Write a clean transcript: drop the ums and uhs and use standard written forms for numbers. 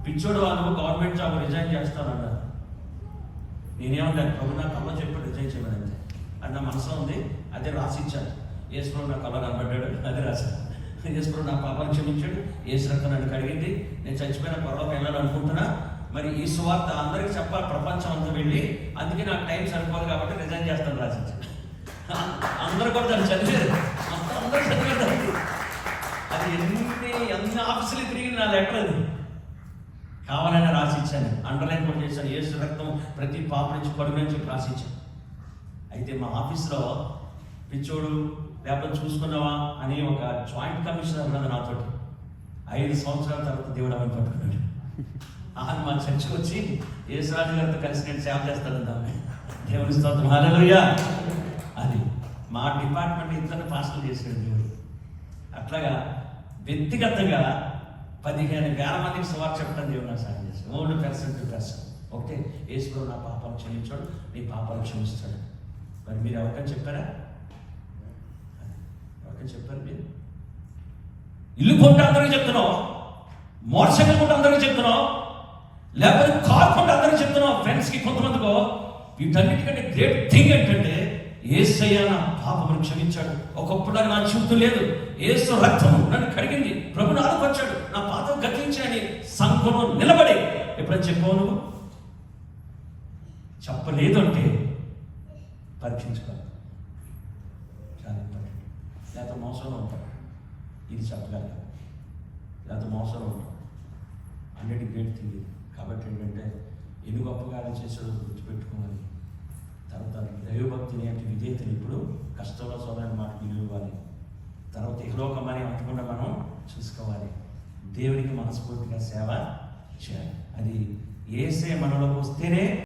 పిచ్చోడు వాళ్ళు government job resign చేస్తానన్నారు. నేనేమన్నాను, ప్రభు నాకు అమ్మ చెప్పి రిజైన్ చేయమని అంతే. అది నా మనసులో ఉంది, అదే రాసిచ్చాను. యేసుప్రభు నా కళ్ళ కనబడ్డాడు, అదే రాశాను. యేసుప్రభు నా పాపాలు క్షమించాడు, యేసు రక్తం నన్ను కడిగింది, నేను చచ్చిపోయిన పర్లోకి వెళ్ళాలనుకుంటున్నా. మరి ఈ సువార్త అందరికీ చెప్పాలి, ప్రపంచం అంతా వెళ్ళి, అందుకే నాకు టైం సరిపోదు కాబట్టి రిజైన్ చేస్తాను రాసిచ్చాను. అందరూ కూడా దాన్ని చదివారు, అందరూ చదివారు. అది ఎన్ని ఆఫీసులు తిరిగి నా లెటర్ అది కావాలని రాసిచ్చాను, అండర్లైన్ కూడా చేశాను. యేసు రక్తం ప్రతి పాప నుంచి కడుగు నుంచి రాసిచ్చాను. అయితే మా ఆఫీస్లో పిచ్చోడు లేకపోతే చూసుకున్నావా అని ఒక జాయింట్ కమిషనర్ ఉన్నది నాతోటి. 5 సంవత్సరాల తర్వాత దేవుడు ఆమెను పట్టుకున్నాడు. ఆమె మా చర్చకు వచ్చి యేసురాజు గారితో కలిసి నేను సేవ చేస్తాను. దేవుని స్తోత్రం, హల్లెలూయా. అది మా డిపార్ట్మెంట్ ఇద్దరు పాస్టర్లు చేశాడు దేవుడు. అట్లాగా వ్యక్తిగతంగా 15,000 మందికి సువార్త చెప్పడం దేవుడు నాకు సాయం చేశాడు. Only person to person. ఒకటే, యేసుప్రభు నా పాపాలు క్షమించాడు, నీ పాపాలు క్షమిస్తాడు. మరి మీరు ఎవరికైనా చెప్పారా? ఎవరికైనా చెప్పారు? మీరు ఇల్లు కొంటే అందరికీ చెప్తున్నావు, మోటార్ సైకిల్ కొంటే అందరికీ చెప్తున్నావు, లేకపోతే కార్ కొంటే అందరికీ చెప్తున్నావు, ఫ్రెండ్స్కి కొంతమందికో. వీటన్నిటికంటే గ్రేట్ థింగ్ ఏంటంటే యేసయ్య నా పాపమును క్షమించాడు. ఒకప్పుడు నా జీవితం లేదు, యేసు రక్తము నన్ను కడిగింది, ప్రభు నాలోకి వచ్చాడు, నా పాపం గతించాడని సంఘంలో నిలబడి ఎప్పుడైనా చెప్పావు నువ్వు? చెప్పలేదు అంటే పరీక్షించుకోవాలి, చాలా ఇంపార్టెంట్. లేకపోతే మోసంలో ఉంటాడు, ఇది చెప్పగలరు, లేకపోతే మోసంలో ఉంటాడు. అన్నిటి గ్రేట్ థింగ్. కాబట్టి ఏంటంటే ఎన్ని గొప్పగా చేసాడో గుర్తుపెట్టుకోవాలి. తర్వాత దైవభక్తిని అంటే విధేయతని ఇప్పుడు కష్టంలో సోదరుని మాట విలువాలి. తర్వాత ఇహలోకమని అంటకుండా మనం చూసుకోవాలి. దేవునికి మనస్ఫూర్తిగా సేవ చేయాలి. అది యేసే మనలోకి వస్తేనే